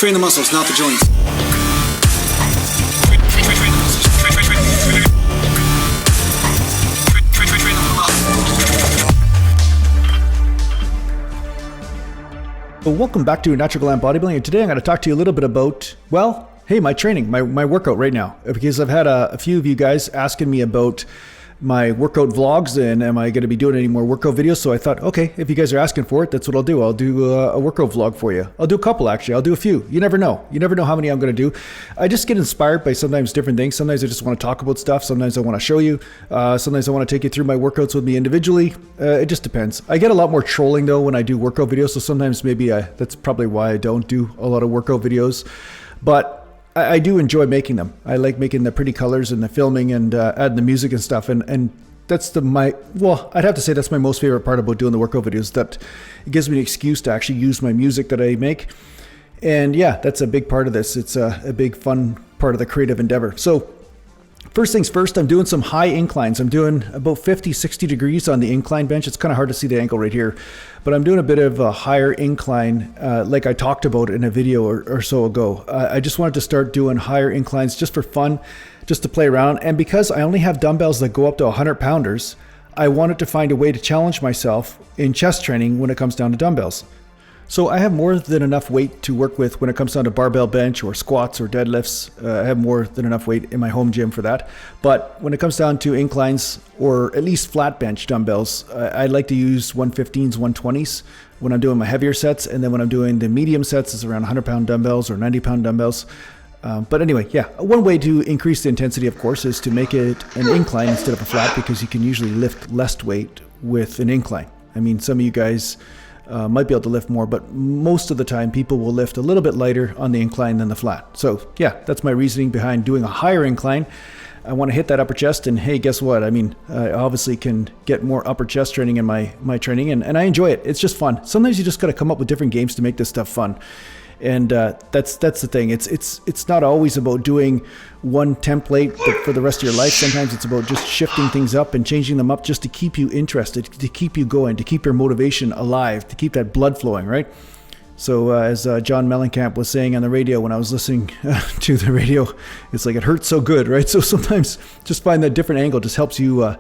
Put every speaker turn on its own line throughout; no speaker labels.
Train the muscles, not the joints.
Well, welcome back to Natural Gallant Bodybuilding, and today I'm going to talk to you a little bit about, well, hey, my training, my workout right now, because I've had a few of you guys asking me about my workout vlogs and am I going to be doing any more workout videos. So I thought, okay, if you guys are asking for it, that's what I'll do. I'll do a workout vlog for you. I'll do a couple, actually. I'll do a few. You never know. You never know how many I'm going to do. I just get inspired by sometimes different things. Sometimes I just want to talk about stuff. Sometimes I want to show you. Sometimes I want to take you through my workouts with me individually. It just depends. I get a lot more trolling though when I do workout videos. So sometimes maybe that's probably why I don't do a lot of workout videos. But I do enjoy making them. I like making the pretty colors and the filming and adding the music and stuff. And that's I'd have to say that's my most favorite part about doing the workout videos, that it gives me an excuse to actually use my music that I make. And yeah, that's a big part of this. It's a big fun part of the creative endeavor. So first things first, I'm doing some high inclines. I'm doing about 50, 60 degrees on the incline bench. It's kind of hard to see the angle right here, but I'm doing a bit of a higher incline like I talked about in a video or so ago. I just wanted to start doing higher inclines just for fun, just to play around. And because I only have dumbbells that go up to 100 pounders, I wanted to find a way to challenge myself in chest training when it comes down to dumbbells. So I have more than enough weight to work with when it comes down to barbell bench or squats or deadlifts. I have more than enough weight in my home gym for that. But when it comes down to inclines or at least flat bench dumbbells, I like to use 115s, 120s when I'm doing my heavier sets. And then when I'm doing the medium sets, it's around 100-pound dumbbells or 90-pound dumbbells. But anyway, yeah, one way to increase the intensity, of course, is to make it an incline instead of a flat, because you can usually lift less weight with an incline. I mean, some of you guys might be able to lift more, but most of the time people will lift a little bit lighter on the incline than the flat. So yeah, that's my reasoning behind doing a higher incline. I want to hit that upper chest, and hey, guess what? I mean, I obviously can get more upper chest training in my training, and I enjoy it. It's just fun. Sometimes you just got to come up with different games to make this stuff fun. And that's the thing. It's not always about doing one template for the rest of your life. Sometimes it's about just shifting things up and changing them up just to keep you interested, to keep you going, to keep your motivation alive, to keep that blood flowing, right? So as John Mellencamp was saying on the radio when I was listening to the radio, it's like, it hurts so good, right? So sometimes just find that different angle just helps you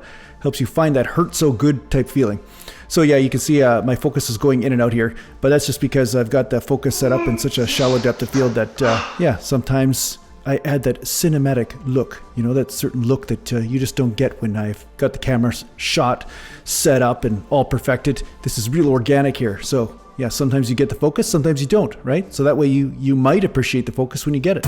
find that hurt so good type feeling. So yeah, you can see my focus is going in and out here, but that's just because I've got the focus set up in such a shallow depth of field that, yeah, sometimes I add that cinematic look, that certain look that you just don't get when I've got the camera shot, set up, and all perfected. This is real organic here. So yeah, sometimes you get the focus, sometimes you don't, right? So that way you might appreciate the focus when you get it.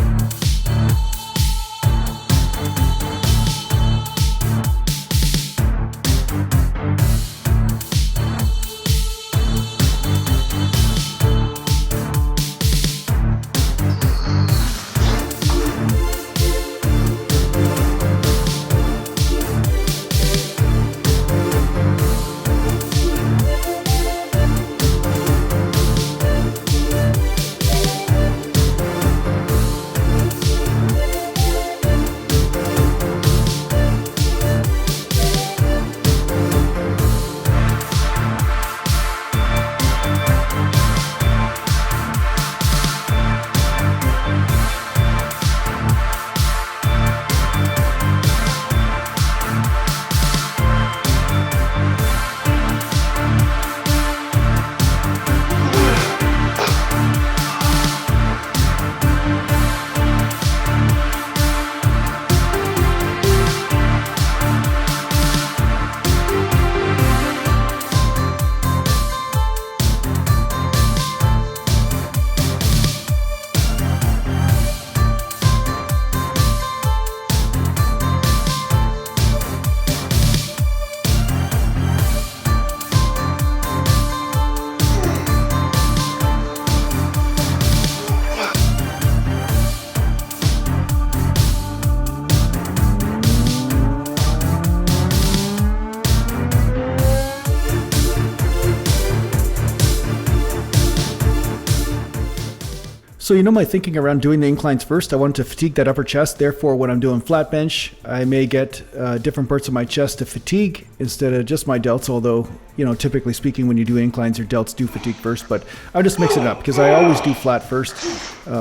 So you know my thinking around doing the inclines first. I wanted to fatigue that upper chest. Therefore, when I'm doing flat bench, I may get different parts of my chest to fatigue instead of just my delts. Although, you know, typically speaking, when you do inclines, your delts do fatigue first. But I'll just mix it up because I always do flat first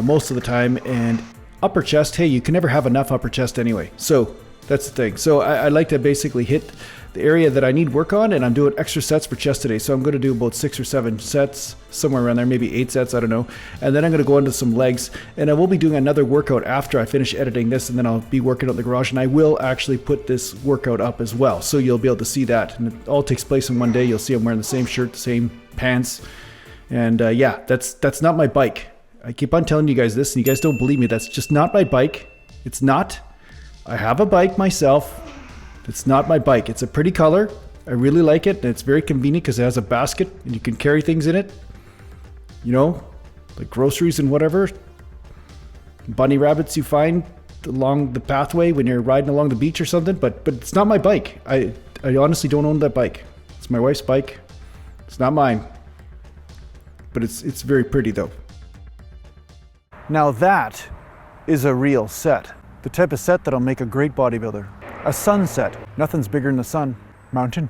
most of the time. And upper chest, hey, you can never have enough upper chest anyway. So that's the thing. So I like to basically hit the area that I need work on, and I'm doing extra sets for chest today. So I'm going to do about 6 or 7 sets, somewhere around there, maybe 8 sets, I don't know. And then I'm going to go into some legs, and I will be doing another workout after I finish editing this, and then I'll be working out in the garage, and I will actually put this workout up as well. So you'll be able to see that, and it all takes place in one day. You'll see I'm wearing the same shirt, the same pants, and yeah, that's not my bike. I keep on telling you guys this, and you guys don't believe me. That's just not my bike. It's not. I have a bike myself. It's not my bike. It's a pretty color. I really like it, and it's very convenient because it has a basket and you can carry things in it. You know, like groceries and whatever. Bunny rabbits you find along the pathway when you're riding along the beach or something. But it's not my bike. I honestly don't own that bike. It's my wife's bike. It's not mine. But it's very pretty though. Now that is a real set. The type of set that'll make a great bodybuilder. A sunset. Nothing's bigger than the sun. Mountain.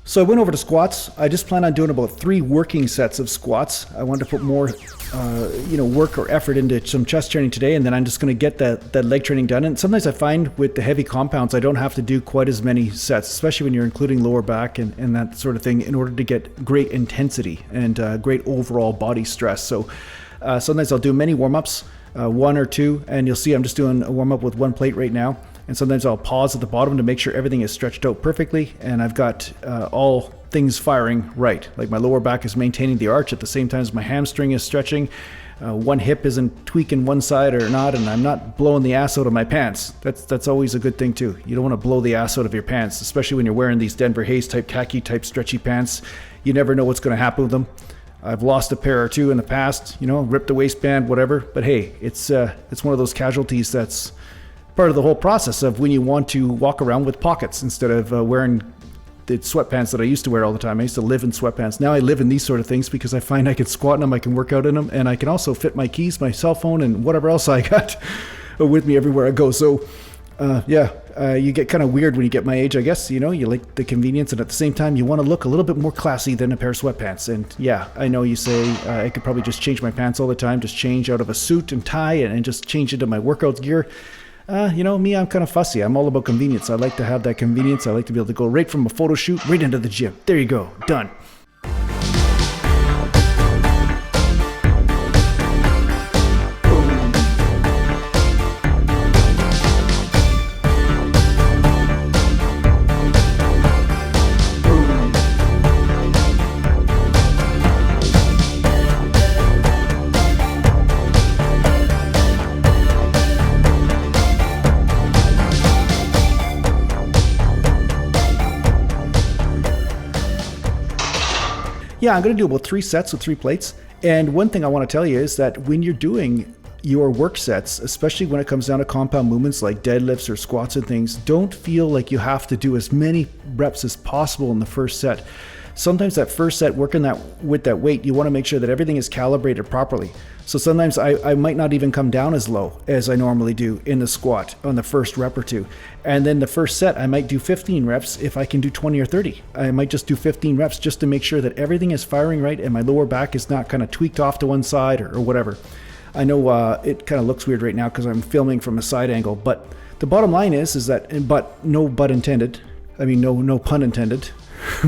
So I went over to squats. I just plan on doing about 3 working sets of squats. I wanted to put more, work or effort into some chest training today, and then I'm just going to get that leg training done. And sometimes I find with the heavy compounds, I don't have to do quite as many sets, especially when you're including lower back and that sort of thing, in order to get great intensity and great overall body stress. So sometimes I'll do many warm-ups, 1 or 2, and you'll see I'm just doing a warm-up with 1 plate right now. And sometimes I'll pause at the bottom to make sure everything is stretched out perfectly and I've got all things firing right. Like my lower back is maintaining the arch at the same time as my hamstring is stretching. One hip isn't tweaking one side or not, and I'm not blowing the ass out of my pants. That's always a good thing too. You don't want to blow the ass out of your pants, especially when you're wearing these Denver Hayes type khaki type stretchy pants. You never know what's going to happen with them. I've lost a pair or 2 in the past, ripped the waistband, whatever. But hey, it's one of those casualties that's part of the whole process of when you want to walk around with pockets instead of wearing the sweatpants that I used to wear all the time. I used to live in sweatpants. Now I live in these sort of things because I find I can squat in them, I can work out in them, and I can also fit my keys, my cell phone, and whatever else I got with me everywhere I go. So you get kind of weird when you get my age, I guess. You like the convenience, and at the same time you want to look a little bit more classy than a pair of sweatpants. And yeah, I know you say I could probably just change my pants all the time, just change out of a suit and tie and just change into my workout gear. Me, I'm kind of fussy. I'm all about convenience. I like to have that convenience. I like to be able to go right from a photo shoot right into the gym. There you go. Done. Yeah, I'm going to do about 3 sets with 3 plates. And one thing I want to tell you is that when you're doing your work sets, especially when it comes down to compound movements like deadlifts or squats and things, don't feel like you have to do as many reps as possible in the first set. Sometimes that first set, working with that weight, you want to make sure that everything is calibrated properly. So sometimes I might not even come down as low as I normally do in the squat on the first rep or 2. And then the first set, I might do 15 reps if I can do 20 or 30. I might just do 15 reps just to make sure that everything is firing right and my lower back is not kind of tweaked off to one side or whatever. I know it kind of looks weird right now because I'm filming from a side angle, but the bottom line is that, but no but intended. I mean, no pun intended,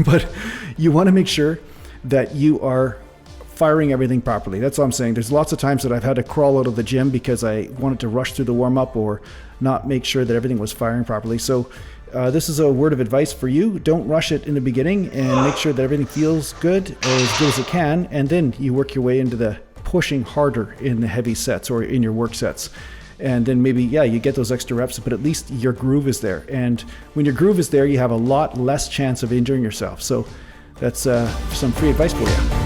but you want to make sure that you are firing everything properly. That's all I'm saying. There's lots of times that I've had to crawl out of the gym because I wanted to rush through the warm-up or not make sure that everything was firing properly. So this is a word of advice for you. Don't rush it in the beginning and make sure that everything feels good, or as good as it can, and then you work your way into the pushing harder in the heavy sets or in your work sets. And then maybe, yeah, you get those extra reps, but at least your groove is there. And when your groove is there, you have a lot less chance of injuring yourself. So that's some free advice for you.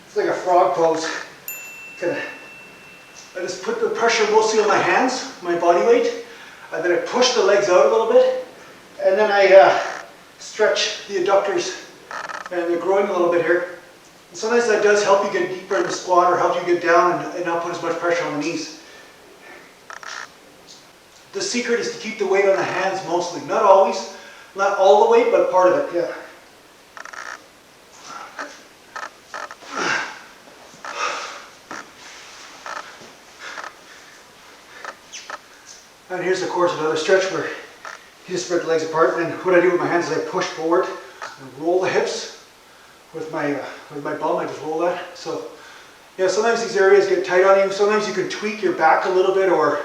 It's like a frog pose. I just put the pressure mostly on my hands, my body weight, and then I push the legs out a little bit, and then I stretch the adductors and the groin a little bit here. And sometimes that does help you get deeper in the squat or help you get down and not put as much pressure on the knees. The secret is to keep the weight on the hands mostly. Not always, not all the weight, but part of it, yeah. And here's, of course, another stretch where you just spread the legs apart. And what I do with my hands is I push forward and roll the hips with my bum. I just roll that. So, yeah, sometimes these areas get tight on you. Sometimes you can tweak your back a little bit or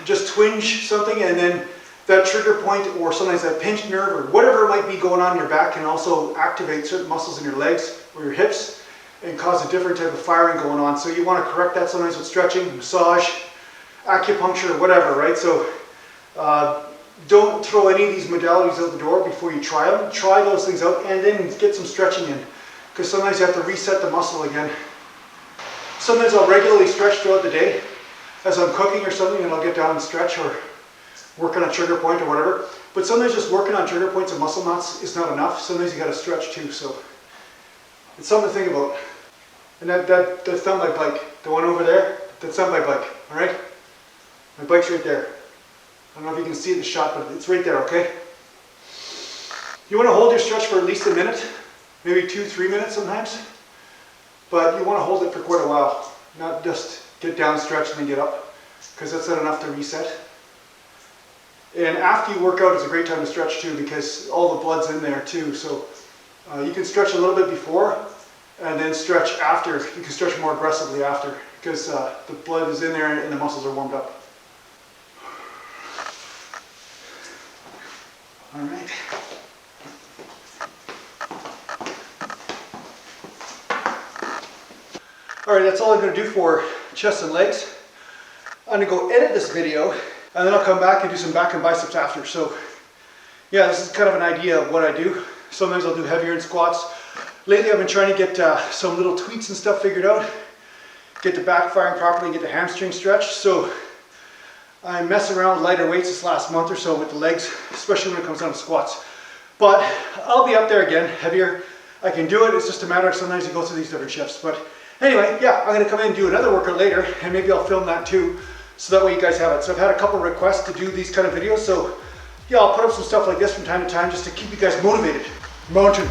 just twinge something, and then that trigger point or sometimes that pinched nerve or whatever it might be going on in your back can also activate certain muscles in your legs or your hips and cause a different type of firing going on. So you want to correct that sometimes with stretching, massage, acupuncture, whatever, right? So don't throw any of these modalities out the door before you try them. Try those things out and then get some stretching in, because sometimes you have to reset the muscle again. Sometimes I'll regularly stretch throughout the day as I'm cooking or something, and I'll get down and stretch or work on a trigger point or whatever. But sometimes just working on trigger points and muscle knots is not enough. Sometimes you got to stretch too. So it's something to think about. And that's not my bike. The one over there, that's not my bike. All right. My bike's right there. I don't know if you can see the shot, but it's right there, okay? You want to hold your stretch for at least a minute, maybe 2-3 minutes sometimes, but you want to hold it for quite a while, not just get down, stretch, and then get up, because that's not enough to reset. And after you work out is a great time to stretch too, because all the blood's in there too, so you can stretch a little bit before, and then stretch after. You can stretch more aggressively after, because the blood is in there and the muscles are warmed up. All right. All right, that's all I'm going to do for chest and legs. I'm going to go edit this video, and then I'll come back and do some back and biceps after. So, yeah, this is kind of an idea of what I do. Sometimes I'll do heavier in squats. Lately, I've been trying to get some little tweaks and stuff figured out, get the back firing properly, get the hamstring stretched. So I'm messing around with lighter weights this last month or so with the legs, especially when it comes down to squats. But I'll be up there again, heavier. I can do it. It's just a matter of sometimes you go through these different shifts. But anyway, yeah, I'm going to come in and do another workout later, and maybe I'll film that too, so that way you guys have it. So I've had a couple requests to do these kind of videos. So yeah, I'll put up some stuff like this from time to time just to keep you guys motivated. Mountain.